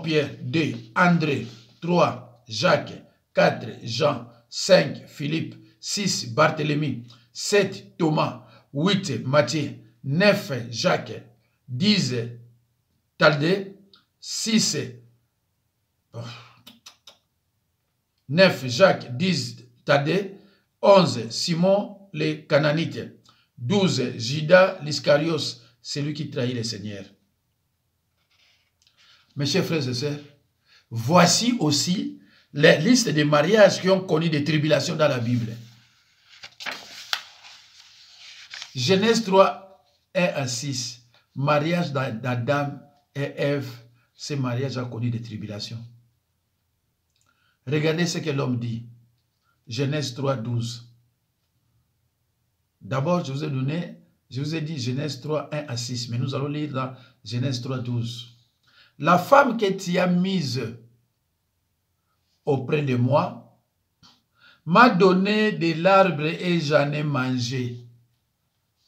Pierre, 2, André, 3, Jacques, 4, Jean, 5, Philippe, 6, Barthélemy, 7, Thomas, 8, Matthieu, 9, Jacques, 10, Thaddée, 6, 9, Jacques, 10, Thaddée, 11, Simon le Cananite, 12, Judas l'Iscarios, celui qui trahit le Seigneur. Mes chers frères et sœurs, voici aussi les listes de mariages qui ont connu des tribulations dans la Bible. Genèse 3, 1 à 6, mariage d'Adam et Ève, ce mariage a connu des tribulations. Regardez ce que l'homme dit. Genèse 3, 12. D'abord, je vous ai dit Genèse 3, 1 à 6, mais nous allons lire dans Genèse 3, 12. La femme que tu as mise auprès de moi m'a donné de l'arbre et j'en ai mangé.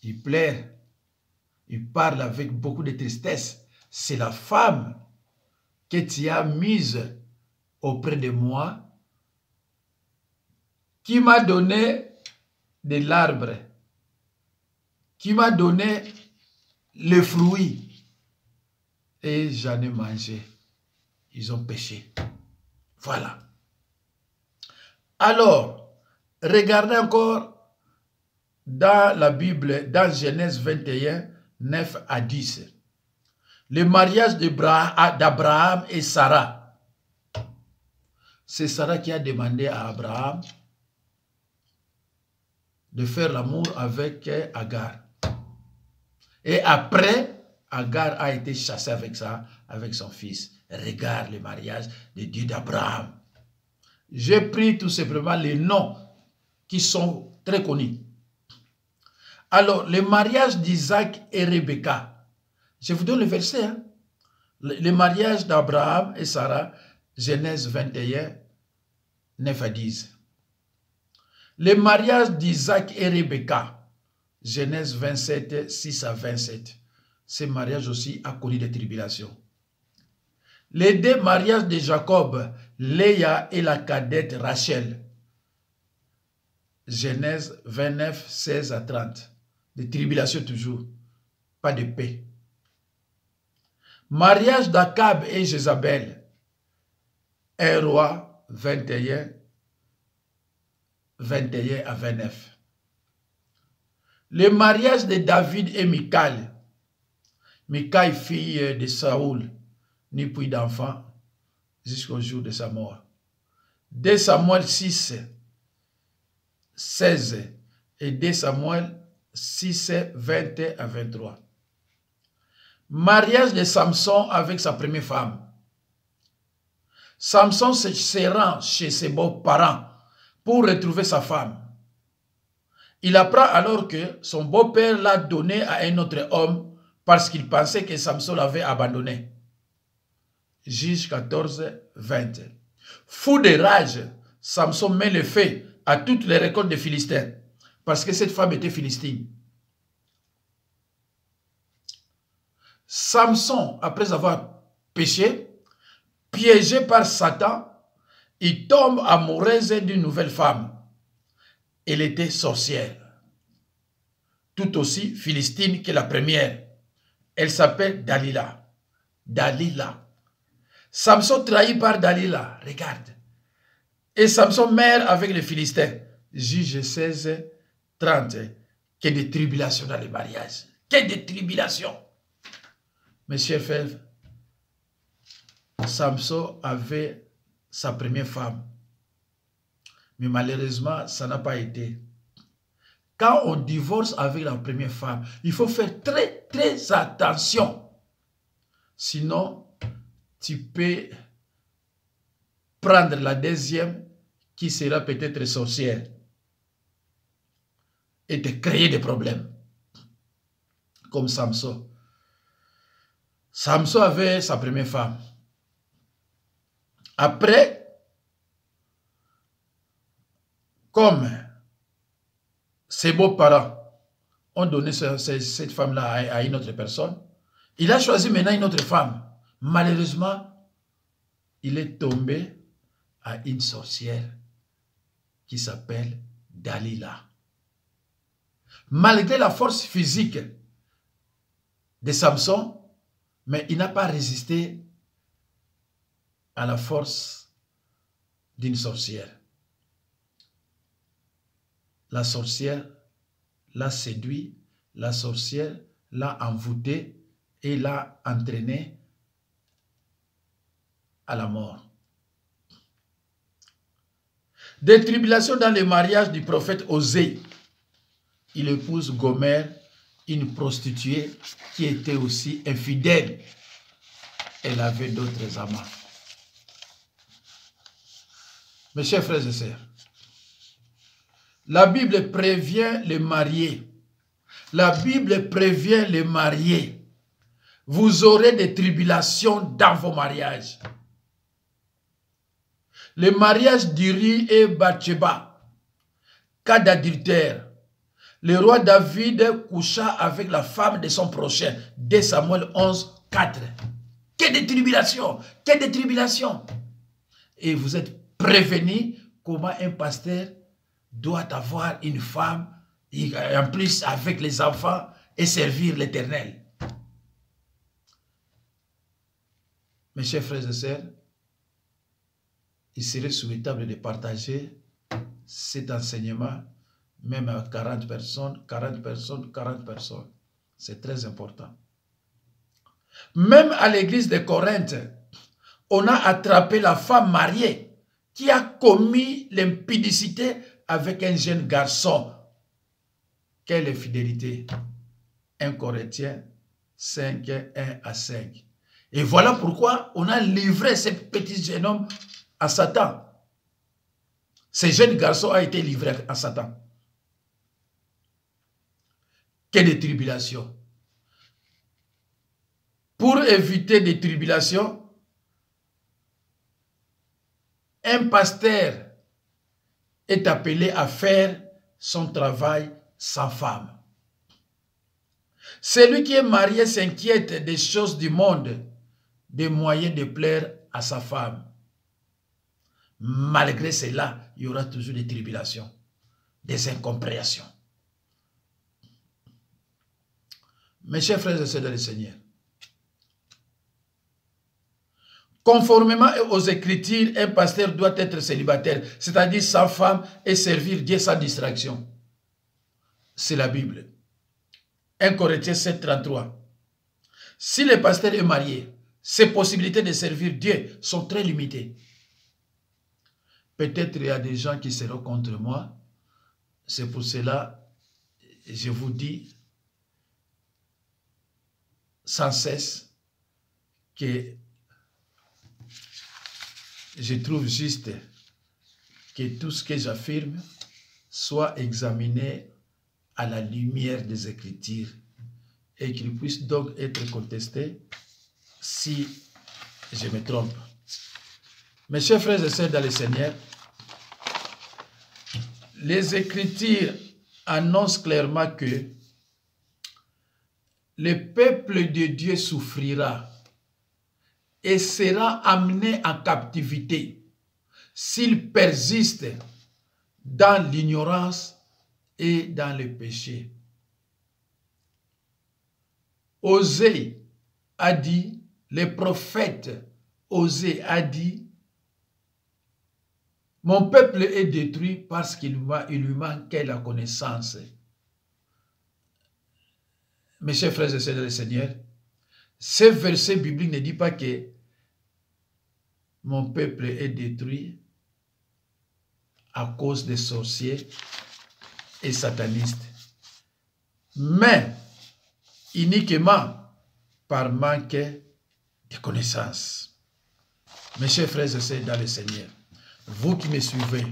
Il pleure, il parle avec beaucoup de tristesse. C'est la femme que tu as mise auprès de moi qui m'a donné de l'arbre, qui m'a donné le fruit et j'en ai mangé. Ils ont péché. Voilà. Alors, regardez encore dans la Bible, dans Genèse 21, 9 à 10. Le mariage d'Abraham et Sarah. C'est Sarah qui a demandé à Abraham de faire l'amour avec Agar. Et après, Agar a été chassée avec son fils. Regarde le mariage de Dieu d'Abraham. J'ai pris tout simplement les noms qui sont très connus. Alors, le mariage d'Isaac et Rebecca. Je vous donne le verset. Hein? Le mariage d'Abraham et Sarah, Genèse 21, 9 à 10. Le mariage d'Isaac et Rebecca, Genèse 27, 6 à 27. Ce mariage aussi a connu des tribulations. Les deux mariages de Jacob, Léa et la cadette Rachel, Genèse 29, 16 à 30. Des tribulations toujours, pas de paix. Mariage d'Akab et Jézabel, 1 roi 21, 21 à 29. Le mariage de David et Michal, Michal fille de Saoul, ni puis d'enfant, jusqu'au jour de sa mort. 2 Samuel 6, 16 et 2 Samuel 6, 20 à 23. Mariage de Samson avec sa première femme. Samson se rend chez ses beaux-parents pour retrouver sa femme. Il apprend alors que son beau-père l'a donné à un autre homme parce qu'il pensait que Samson l'avait abandonné. Juge 14, 20. Fou de rage, Samson met le feu à toutes les récoltes des Philistins parce que cette femme était philistine. Samson, après avoir péché, piégé par Satan, il tombe amoureuse d'une nouvelle femme. Elle était sorcière, tout aussi philistine que la première. Elle s'appelle Dalila. Dalila. Samson trahi par Dalila, regarde. Et Samson meurt avec les Philistins. Juge 16, 30. Que de tribulations dans les mariages. Que de tribulations. Mes chers frères, Samson avait sa première femme. Mais malheureusement, ça n'a pas été. Quand on divorce avec la première femme, il faut faire très, très attention. Sinon, tu peux prendre la deuxième qui sera peut-être sorcière et te créer des problèmes. Comme Samson. Samson avait sa première femme. Après, comme ses beaux-parents ont donné cette femme-là à une autre personne, il a choisi maintenant une autre femme. Malheureusement, il est tombé à une sorcière qui s'appelle Dalila. Malgré la force physique de Samson, mais il n'a pas résisté à la force d'une sorcière. La sorcière l'a séduit, la sorcière l'a envoûté et l'a entraîné à la mort. Des tribulations dans le mariage du prophète Osée. Il épouse Gomère, une prostituée qui était aussi infidèle. Elle avait d'autres amants. Mes chers frères et sœurs, la Bible prévient les mariés. La Bible prévient les mariés. Vous aurez des tribulations dans vos mariages. Le mariage d'Uri et Bathsheba, cas d'adultère. Le roi David coucha avec la femme de son prochain. 2 Samuel 11, 4. Que de tribulations, que de tribulations. Et vous êtes prévenus comment un pasteur doit avoir une femme, et en plus avec les enfants, et servir l'Éternel. Mes chers frères et sœurs, il serait souhaitable de partager cet enseignement, même à 40 personnes, 40 personnes, 40 personnes. C'est très important. Même à l'église de Corinthe, on a attrapé la femme mariée qui a commis l'impudicité avec un jeune garçon. Quelle infidélité! 1 Corinthiens 5, 1 à 5. Et voilà pourquoi on a livré ce petit jeune homme à Satan. Ce jeune garçon a été livré à Satan. Quelle de tribulations! Pour éviter des tribulations, un pasteur est appelé à faire son travail sans femme. Celui qui est marié s'inquiète des choses du monde, des moyens de plaire à sa femme. Malgré cela, il y aura toujours des tribulations, des incompréhensions. Mes chers frères et sœurs dans le Seigneur, conformément aux Écritures, un pasteur doit être célibataire, c'est-à-dire sans femme et servir Dieu sans distraction. C'est la Bible. 1 Corinthiens 7, 33. Si le pasteur est marié, ses possibilités de servir Dieu sont très limitées. Peut-être il y a des gens qui seront contre moi. C'est pour cela, je vous dis sans cesse que je trouve juste que tout ce que j'affirme soit examiné à la lumière des Écritures et qu'il puisse donc être contesté si je me trompe. Mes chers frères et sœurs dans le Seigneur, les Écritures annoncent clairement que le peuple de Dieu souffrira et sera amené en captivité s'il persiste dans l'ignorance et dans le péché. Osée a dit, le prophète Osée a dit, mon peuple est détruit parce qu'il lui manquait la connaissance. Mes chers frères et sœurs dans le Seigneur, ce verset biblique ne dit pas que mon peuple est détruit à cause des sorciers et satanistes, mais uniquement par manque de connaissances. Mes chers frères et sœurs dans le Seigneur, vous qui me suivez,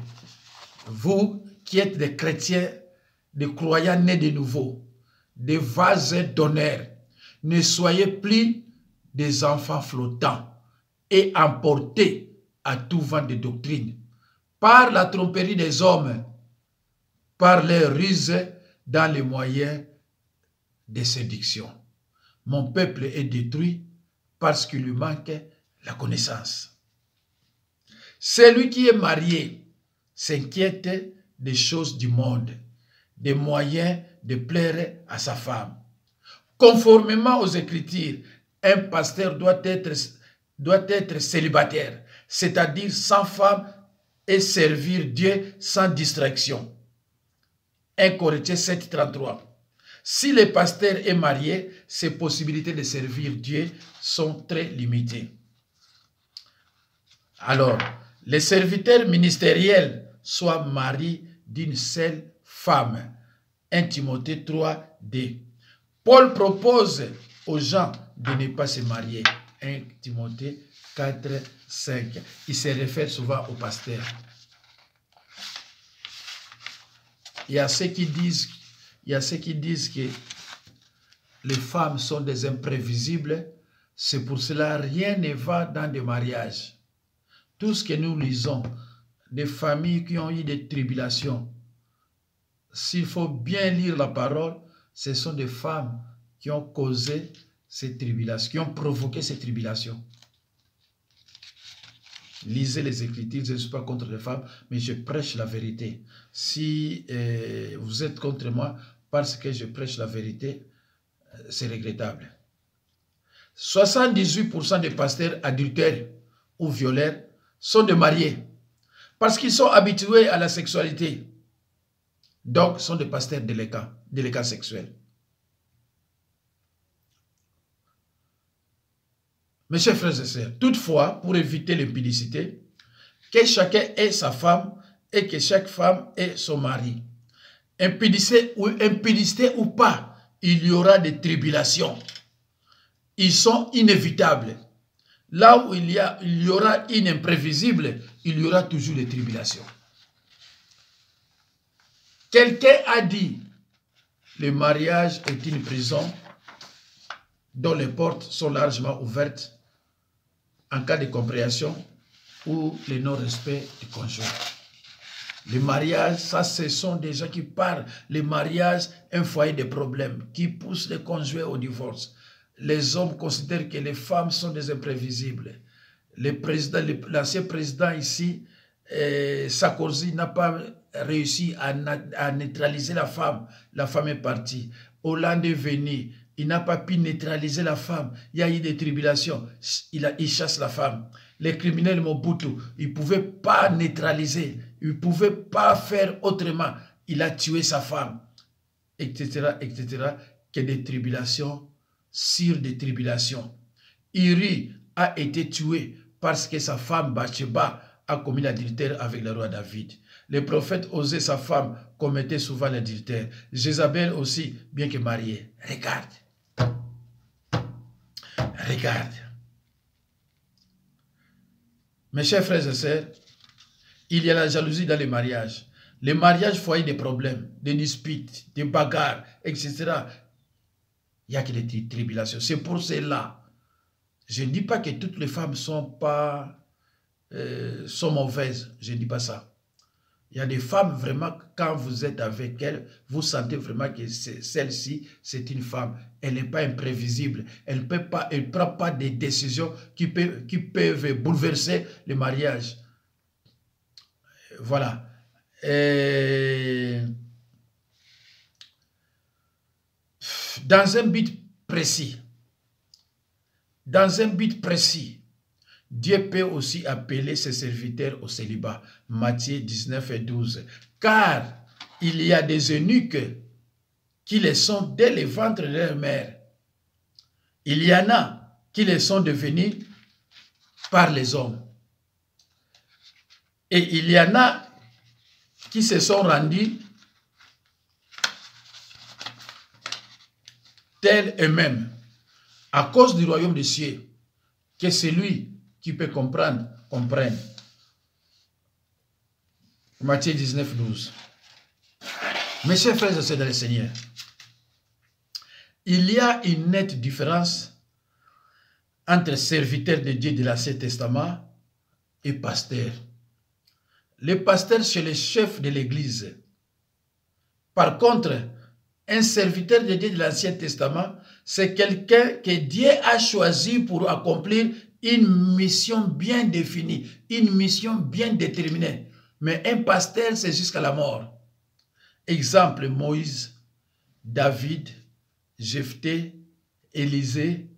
vous qui êtes des chrétiens, des croyants nés de nouveau, des vases d'honneur, ne soyez plus des enfants flottants et emportés à tout vent de doctrine, par la tromperie des hommes, par les ruses dans les moyens de séduction. Mon peuple est détruit parce qu'il lui manque la connaissance. Celui qui est marié s'inquiète des choses du monde, des moyens de plaire à sa femme. Conformément aux Écritures, un pasteur doit être célibataire, c'est-à-dire sans femme et servir Dieu sans distraction. 1 Corinthiens 7, 33. Si le pasteur est marié, ses possibilités de servir Dieu sont très limitées. Alors, les serviteurs ministériels soient mariés d'une seule femme. 1 Timothée 3, D. Paul propose aux gens de ne pas se marier. 1 Timothée 4, 5. Il se réfère souvent aux pasteurs. Il y a ceux qui disent que les femmes sont des imprévisibles. C'est pour cela rien ne va dans des mariages. Tout ce que nous lisons, des familles qui ont eu des tribulations, s'il faut bien lire la parole, ce sont des femmes qui ont causé ces tribulations, qui ont provoqué ces tribulations. Lisez les Écritures, je ne suis pas contre les femmes, mais je prêche la vérité. Si vous êtes contre moi parce que je prêche la vérité, c'est regrettable. 78% des pasteurs adultères ou violeurs sont des mariés parce qu'ils sont habitués à la sexualité. Donc, sont des pasteurs délicats sexuels. Mes chers frères et sœurs, toutefois, pour éviter l'impudicité, que chacun ait sa femme et que chaque femme ait son mari. Impudicité ou pas, il y aura des tribulations. Ils sont inévitables. Là où il y aura une imprévisible, il y aura toujours des tribulations. Quelqu'un a dit, le mariage est une prison dont les portes sont largement ouvertes en cas de compréhension ou le non-respect du conjoint. Le mariage, ça, ce sont des gens qui parlent. Le mariage, un foyer de problèmes, qui pousse les conjoints au divorce. Les hommes considèrent que les femmes sont des imprévisibles. L'ancien président ici, Sarkozy, n'a pas réussi à neutraliser la femme. La femme est partie. Hollande est venu. Il n'a pas pu neutraliser la femme. Il y a eu des tribulations. Il chasse la femme. Les criminels Mobutu, il ne pouvait pas neutraliser. Il ne pouvait pas faire autrement. Il a tué sa femme. Etc. Que des tribulations sur des tribulations. Uri a été tué parce que sa femme Bathsheba a commis l'adultère avec le roi David. Le prophète Osée, sa femme, commettait souvent l'adultère. Jézabel aussi, bien que mariée. Regarde. Regarde. Mes chers frères et sœurs, il y a la jalousie dans les mariages. Les mariages foyer des problèmes, des disputes, des bagarres, etc. Il n'y a que des tribulations. C'est pour cela. Je ne dis pas que toutes les femmes sont mauvaises. Je ne dis pas ça. Il y a des femmes, vraiment, quand vous êtes avec elles, vous sentez vraiment que celle-ci, c'est une femme. Elle n'est pas imprévisible. Elle ne prend pas des décisions qui peuvent bouleverser le mariage. Voilà. Dans un but précis, Dieu peut aussi appeler ses serviteurs au célibat. Matthieu 19 et 12. Car il y a des eunuques qui les sont dès le ventre de leur mère. Il y en a qui les sont devenus par les hommes. Et il y en a qui se sont rendus tels eux-mêmes à cause du royaume des cieux, que celui qui peut comprendre, comprenne. Matthieu 19, 12. Mes chers frères et sœurs dans le Seigneur, il y a une nette différence entre serviteurs de Dieu de l'Ancien Testament et pasteurs. Le pasteur, c'est le chef de l'Église. Par contre, un serviteur de Dieu de l'Ancien Testament, c'est quelqu'un que Dieu a choisi pour accomplir une mission bien définie, une mission bien déterminée. Mais un pasteur, c'est jusqu'à la mort. Exemple, Moïse, David, Jephthé, Élisée,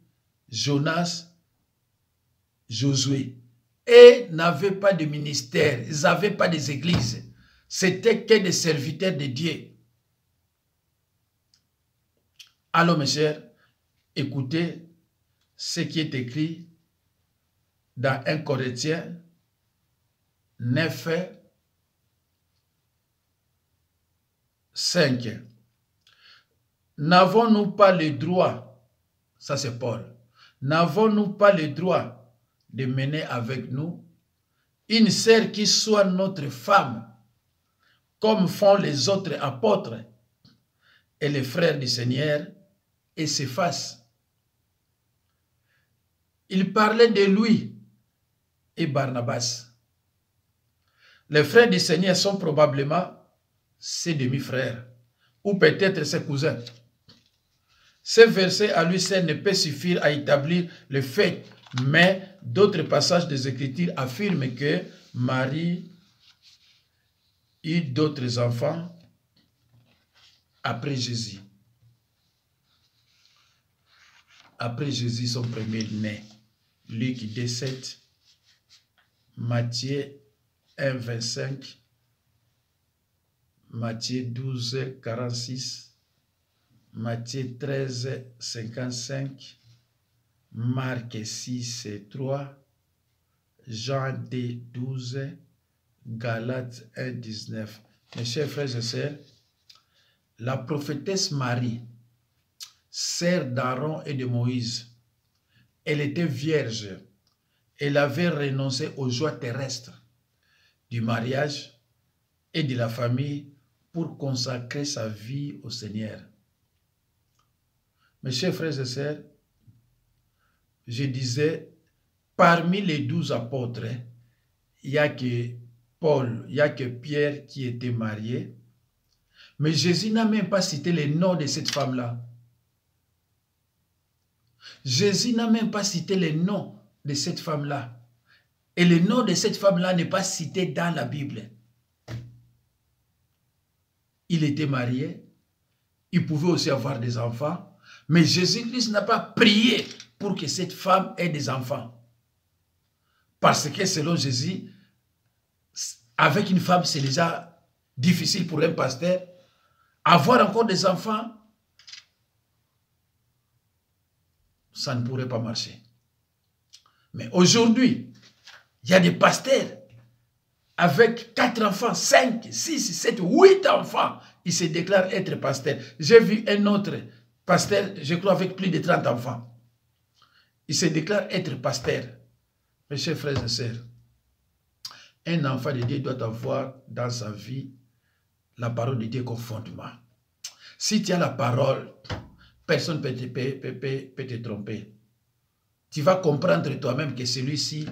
Jonas, Josué. Et n'avaient pas de ministère, ils n'avaient pas des églises. C'était que des serviteurs de Dieu. Alors mes chers, écoutez ce qui est écrit dans 1 Corinthiens 9, 5. N'avons-nous pas le droit, ça c'est Paul, n'avons-nous pas le droit de mener avec nous une sœur qui soit notre femme, comme font les autres apôtres et les frères du Seigneur, et s'effacent? Il parlait de lui et Barnabas. Les frères du Seigneur sont probablement ses demi-frères, ou peut-être ses cousins. Ce verset à lui seul ne peut suffire à établir le fait, mais d'autres passages des Écritures affirment que Marie eut d'autres enfants après Jésus. Après Jésus, son premier né. Luc 17, Matthieu 1, 25, Matthieu 12, 46, Matthieu 13, 55, Marc 6, 3, Jean 2, 12, Galates 1, 19. Mes chers frères et sœurs, la prophétesse Marie, sœur d'Aaron et de Moïse, elle était vierge. Elle avait renoncé aux joies terrestres du mariage et de la famille pour consacrer sa vie au Seigneur. Mes chers frères et sœurs, je disais, parmi les 12 apôtres, il n'y a que Paul, il n'y a que Pierre qui était marié, mais Jésus n'a même pas cité les noms de cette femme-là. Jésus n'a même pas cité les noms de cette femme-là. Et le nom de cette femme-là n'est pas cité dans la Bible. Il était marié, il pouvait aussi avoir des enfants, mais Jésus-Christ n'a pas prié pour que cette femme ait des enfants. Parce que selon Jésus, avec une femme, c'est déjà difficile pour un pasteur. Avoir encore des enfants, ça ne pourrait pas marcher. Mais aujourd'hui, il y a des pasteurs avec 4 enfants, 5, 6, 7, 8 enfants. Ils se déclarent être pasteurs. J'ai vu un autre pasteur, je crois, avec plus de 30 enfants. Il se déclare être pasteur. Mes chers frères et sœurs, un enfant de Dieu doit avoir dans sa vie la parole de Dieu comme fondement. Si tu as la parole, personne ne peut te tromper. Tu vas comprendre toi-même que celui-ci,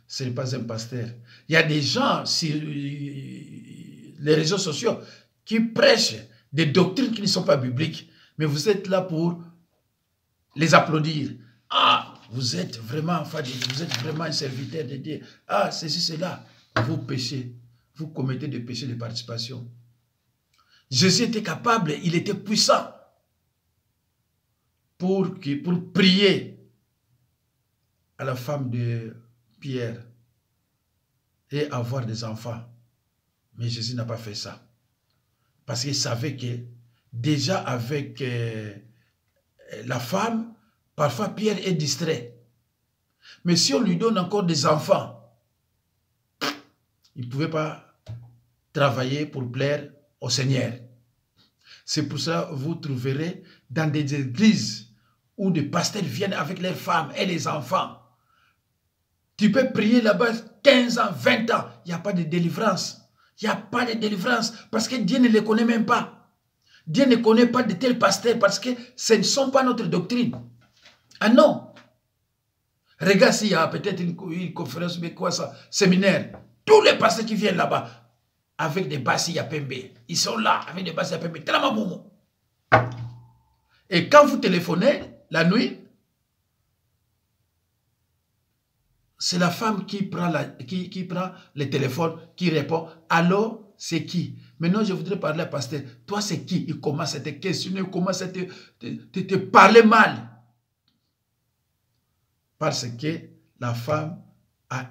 ce n'est pas un pasteur. Il y a des gens sur les réseaux sociaux qui prêchent des doctrines qui ne sont pas bibliques, mais vous êtes là pour les applaudir. Ah, vous êtes vraiment enfant de Dieu, vous êtes vraiment un serviteur de Dieu. Ah, ceci, cela. Vous péchez, vous commettez des péchés de participation. Jésus était capable, il était puissant pour prier à la femme de Pierre et avoir des enfants. Mais Jésus n'a pas fait ça. Parce qu'il savait que déjà avec la femme, parfois Pierre est distrait. Mais si on lui donne encore des enfants, il ne pouvait pas travailler pour plaire au Seigneur. C'est pour ça que vous trouverez dans des églises où des pasteurs viennent avec leurs femmes et les enfants. Tu peux prier là-bas 15 ans, 20 ans. Il n'y a pas de délivrance. Il n'y a pas de délivrance parce que Dieu ne les connaît même pas. Dieu ne connaît pas de tels pasteurs parce que ce ne sont pas notre doctrine. Ah non. Regarde s'il y a peut-être une conférence, mais quoi ça, séminaire. Tous les pasteurs qui viennent là-bas avec des bassis à Pembe. Ils sont là avec des bassis à Pembe. Tellement momo. Et quand vous téléphonez la nuit, c'est la femme qui prend, qui prend le téléphone, qui répond. Allô, c'est qui? Maintenant, je voudrais parler à pasteur. Toi, c'est qui? Il commence à te questionner, il commence à te parler mal. Parce que la femme a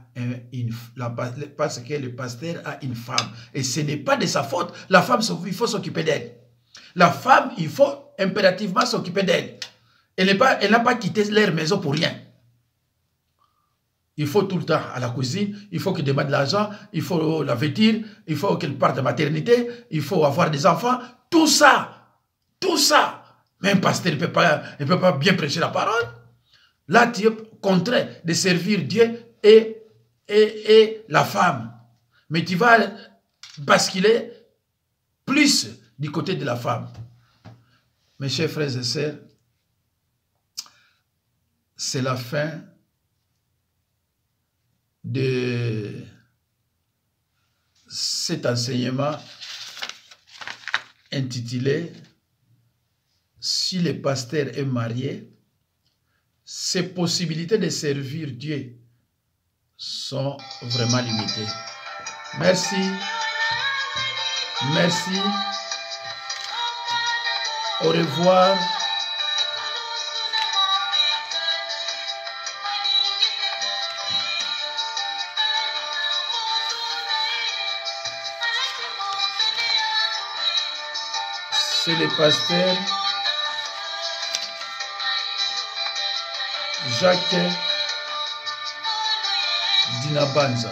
parce que le pasteur a une femme. Et ce n'est pas de sa faute. La femme, il faut s'occuper d'elle. La femme, il faut impérativement s'occuper d'elle. Elle n'a pas quitté leur maison pour rien. Il faut tout le temps à la cuisine, il faut qu'elle demande de l'argent, il faut la vêtir, il faut qu'elle parte de maternité, il faut avoir des enfants. Tout ça. Même pasteur ne peut pas bien prêcher la parole. Là, tu es contraint de servir Dieu et la femme. Mais tu vas basculer plus du côté de la femme. Mes chers frères et sœurs, c'est la fin de cet enseignement intitulé « Si le pasteur est marié, ses possibilités de servir Dieu sont vraiment limitées. » Merci. Merci. Au revoir. C'est le pasteur Jacques Dinabanza.